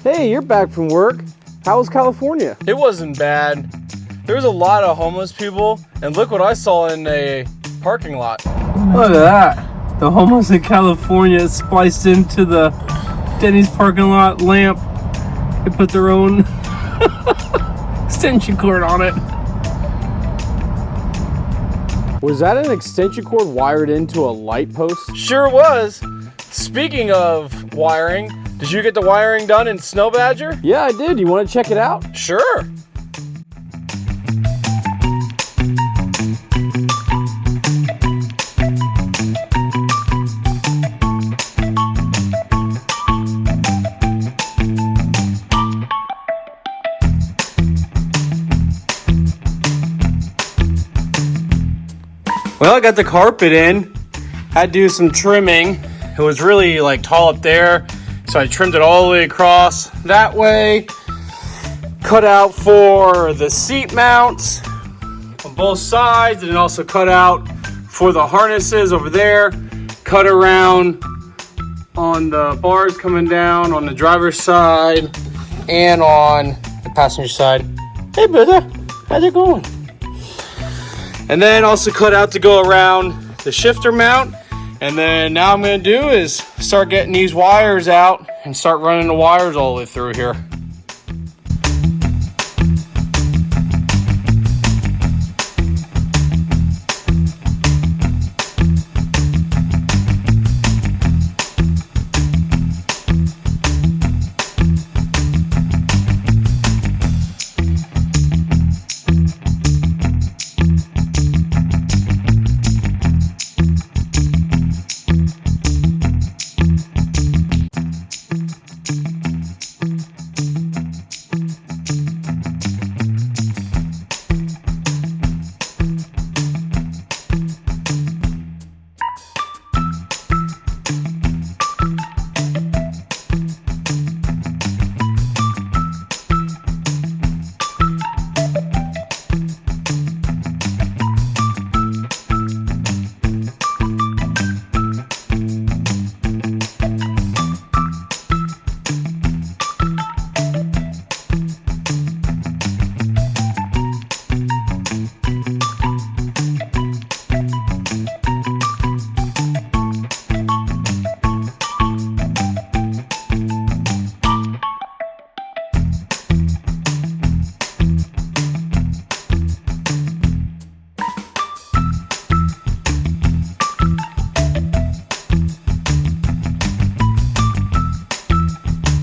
Hey, you're back from work. How was California? It wasn't bad. There was a lot of homeless people, and look what I saw in a parking lot. Look at that. The homeless in California spliced into the Denny's parking lot lamp. They put their own extension cord on it. Was that an extension cord wired into a light post? Sure was. Speaking of wiring, did you get the wiring done in Snow Badger? Yeah, I did. You want to check it out? Sure. Well, I got the carpet in. Had to do some trimming. It was really like tall up there, so I trimmed it all the way across that way. Cut out for the seat mounts on both sides, and also cut out for the harnesses over there. Cut around on the bars coming down on the driver's side and on the passenger side. Hey, brother, how's it going? And then also cut out to go around the shifter mount. And then now I'm going to do is start getting these wires out and start running the wires all the way through here.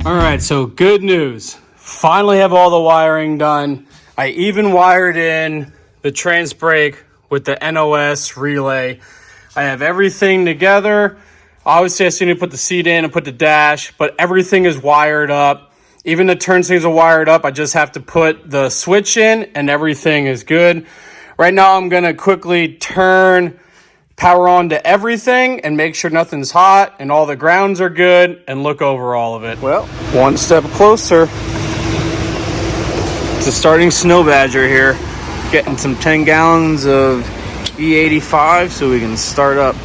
All right, so good news. Finally have all the wiring done. I even wired in the trans brake with the NOS relay. I have everything together. Obviously, I still need to put the seat in and put the dash, but everything is wired up. Even the turn signals are wired up. I just have to put the switch in and everything is good. Right now, I'm gonna quickly turn power on to everything and make sure nothing's hot and all the grounds are good and look over all of it. Well, one step closer to starting Snow Badger here. Getting some 10 gallons of E85 so we can start up.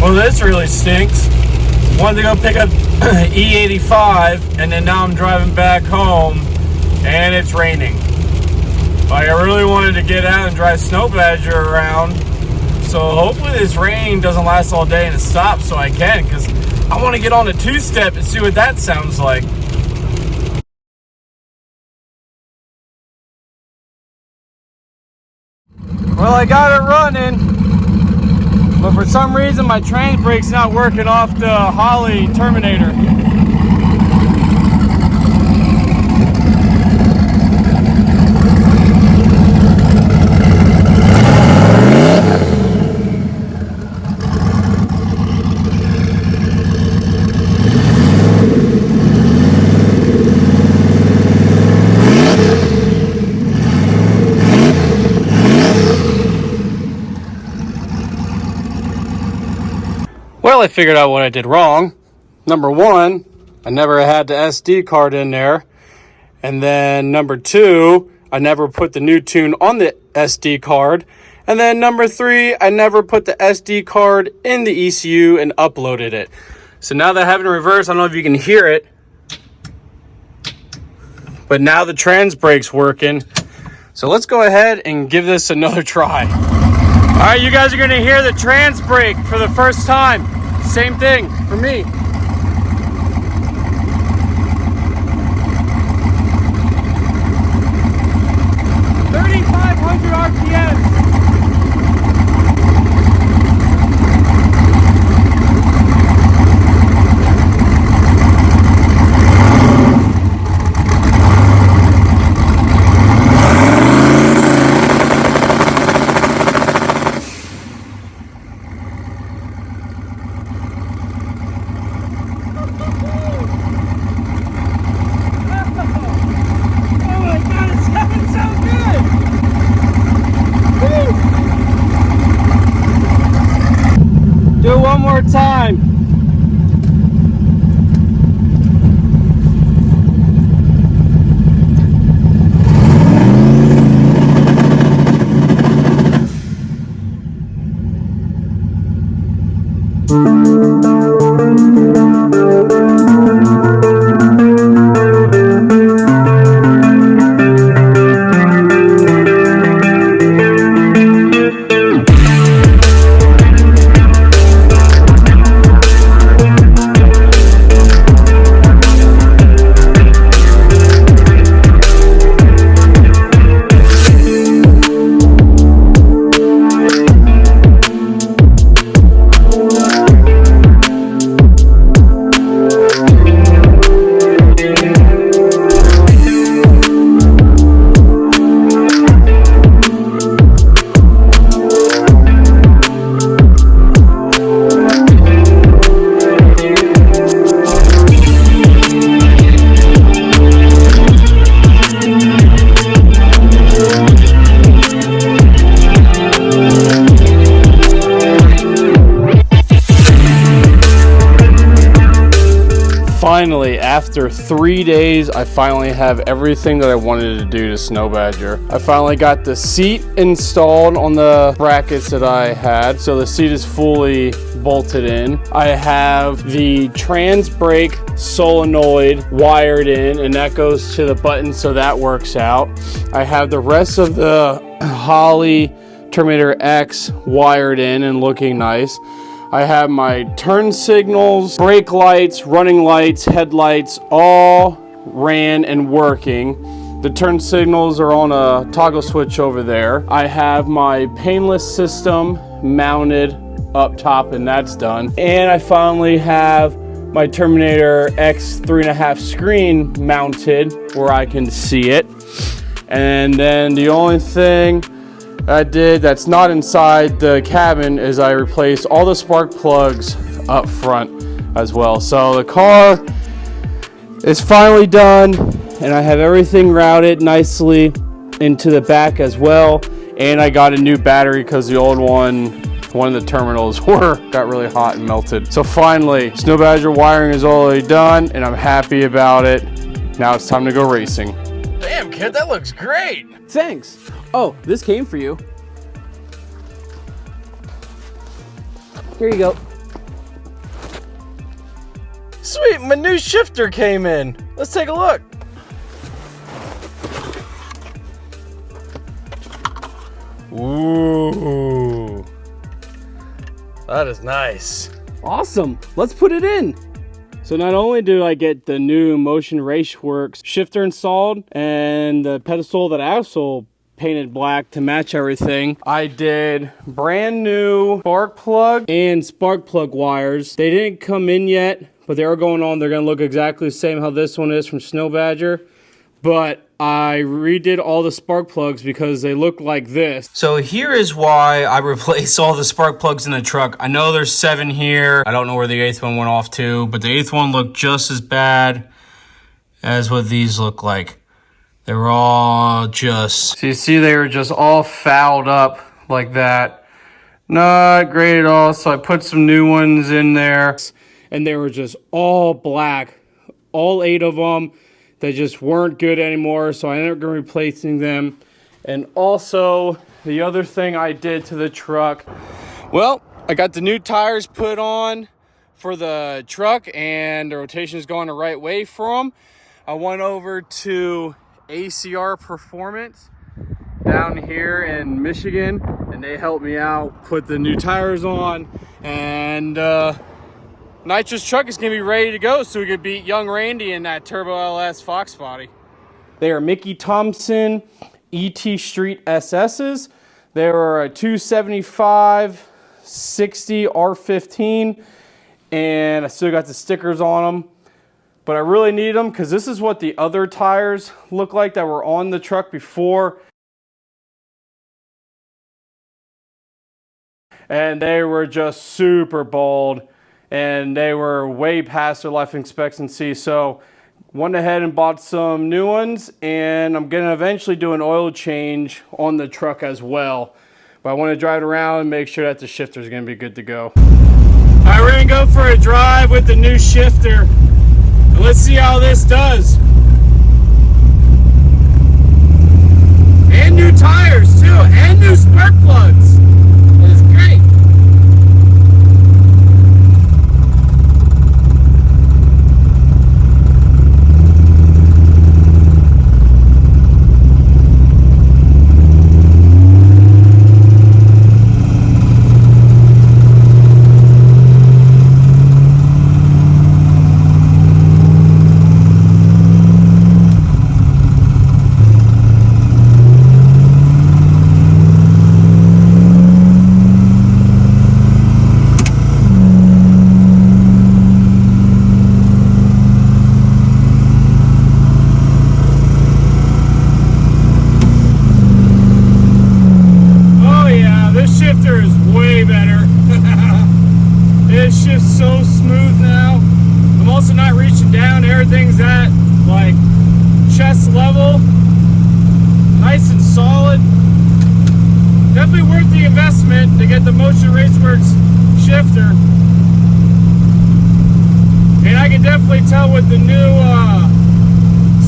Well, this really stinks. Wanted to go pick up E85 and then now I'm driving back home and it's raining. Like, I really wanted to get out and drive Snow Badger around. So hopefully this rain doesn't last all day and it stops so I can, because I want to get on a two-step and see what that sounds like. Well, I got it running, but for some reason my trans brake's not working off the Holly Terminator. Well, I figured out what I did wrong. Number one, I never had the SD card in there. And then number two, I never put the new tune on the SD card. And then number three, I never put the SD card in the ECU and uploaded it. So now that I have it in reverse, I don't know if you can hear it. but now the trans brake's working. So let's go ahead and give this another try. All right, you guys are gonna hear the trans brake for the first time. Same thing for me. 3,500 RPMs. Do it one more time. Finally, after 3 days, I finally have everything that I wanted to do to Snow Badger. I finally got the seat installed on the brackets that I had, so the seat is fully bolted in. I have the trans brake solenoid wired in, and that goes to the button, so that works out. I have the rest of the Holley Terminator X wired in and looking nice. I have my turn signals, brake lights, running lights, headlights, all ran and working. The turn signals are on a toggle switch over there. I have my painless system mounted up top, and that's done. And I finally have my Terminator X 3.5 screen mounted where I can see it. And then the only thing I did that's not inside the cabin is I replaced all the spark plugs up front as well. So the car is finally done, and I have everything routed nicely into the back as well. And I got a new battery because the old one of the terminals got really hot and melted. So finally, Snow Badger wiring is already done, and I'm happy about it. Now it's time to go racing. Damn, kid, that looks great. Thanks. Oh, this came for you. Here you go. Sweet, my new shifter came in. Let's take a look. Ooh, that is nice. Awesome. Let's put it in. So not only do I get the new Motion Raceworks shifter installed and the pedestal that I also painted black to match everything, I did brand new spark plug and spark plug wires. They didn't come in yet, but they are going on. They're going to look exactly the same how this one is from Snow Badger. But I redid all the spark plugs because they look like this. So here is why I replaced all the spark plugs in the truck. I know there's 7 here. I don't know where the 8th one went off to, but the 8th one looked just as bad as what these look like. They were all just, so you see they were just all fouled up like that. Not great at all. So I put some new ones in there, and they were just all black, all 8 of them. They just weren't good anymore, so I ended up replacing them. And also, the other thing I did to the truck, well, I got the new tires put on for the truck, and the rotation is going the right way for them. I went over to ACR Performance down here in Michigan, and they helped me out, put the new tires on, and Nitrous truck is gonna be ready to go so we could beat young Randy in that Turbo LS Fox body. They are Mickey Thompson ET Street SS's. They were a 275 60 R15, and I still got the stickers on them, but I really need them because this is what the other tires look like that were on the truck before, and they were just super bald and they were way past their life expectancy. So went ahead and bought some new ones, and I'm gonna eventually do an oil change on the truck as well. But I want to drive it around and make sure that the shifter is gonna be good to go. All right, we're gonna go for a drive with the new shifter. And let's see how this does. And new tires too, and new spark plugs. It's great. It's just so smooth now. I'm also not reaching down. Everything's at like chest level. Nice and solid. Definitely worth the investment to get the Motion Raceworks shifter. And I can definitely tell with the new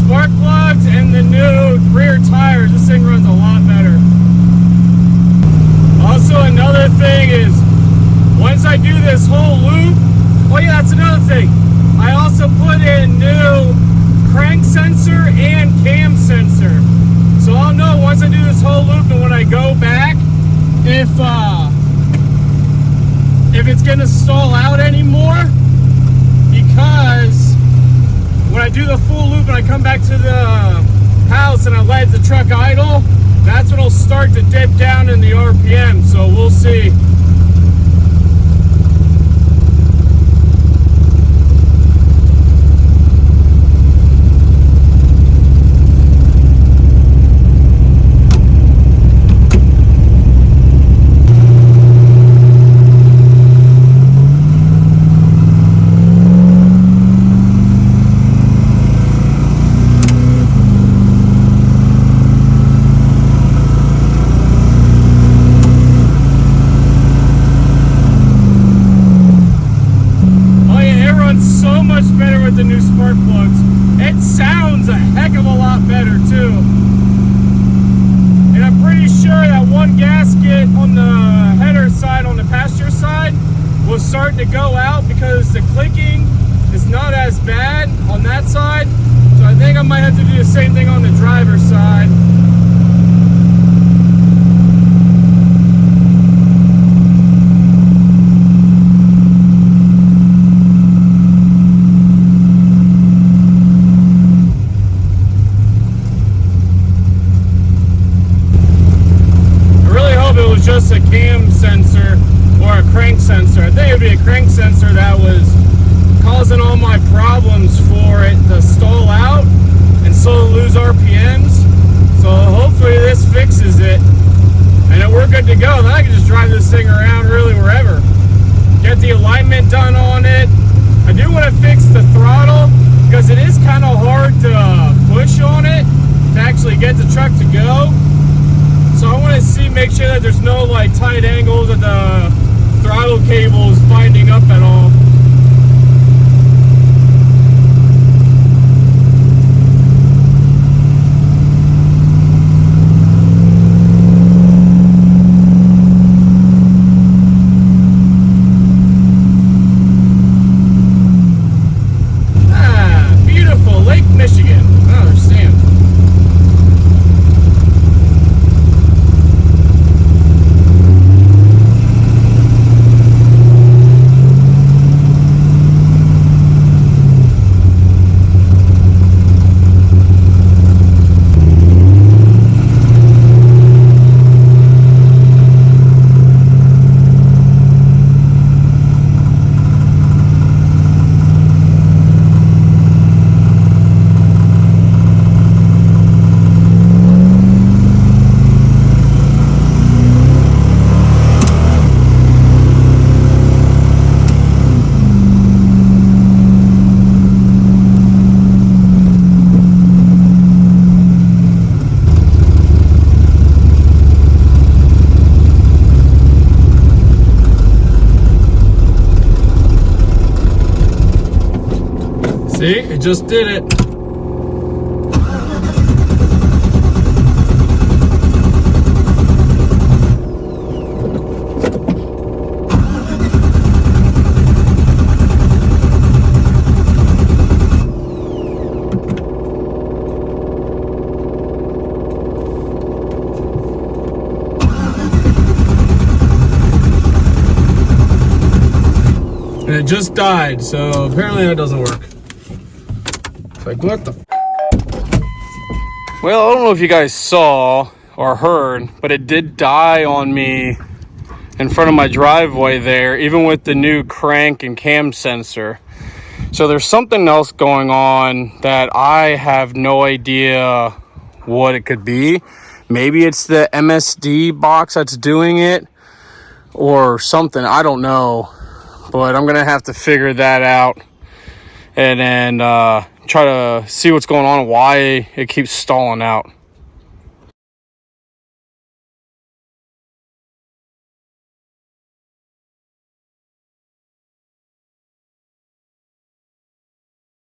spark plugs and the new rear tires, this thing runs a lot better. Also, another thing is, once I do this whole loop, oh yeah, that's another thing. I also put in new crank sensor and cam sensor. So I'll know once I do this whole loop and when I go back, if it's gonna stall out anymore, because when I do the full loop and I come back to the house and I let the truck idle, that's when it'll start to dip down in the RPM, so we'll see. The new spark plugs. It sounds a heck of a lot better too. And I'm pretty sure that one gasket on the header side, on the passenger side, was starting to go out because the clicking is not as bad on that side. So I think I might have to do the same thing on the driver's side. Just a cam sensor or a crank sensor. I think it would be a crank sensor that was causing all my problems for it to stall out and slowly lose RPMs. So hopefully this fixes it and then we're good to go. Then I can just drive this thing around really wherever. Get the alignment done on it. I do want to fix the throttle because it is kind of hard to push on it to actually get the truck to go. So I want to make sure that there's no like tight angles that the throttle cable is binding up at all. Beautiful Lake Michigan. See, it just did it. And it just died, so apparently that doesn't work. It's like, what the? Well, I don't know if you guys saw or heard, but it did die on me in front of my driveway there, even with the new crank and cam sensor. So there's something else going on that I have no idea what it could be. Maybe it's the MSD box that's doing it or something. I don't know. But I'm gonna have to figure that out and then try to see what's going on and why it keeps stalling out.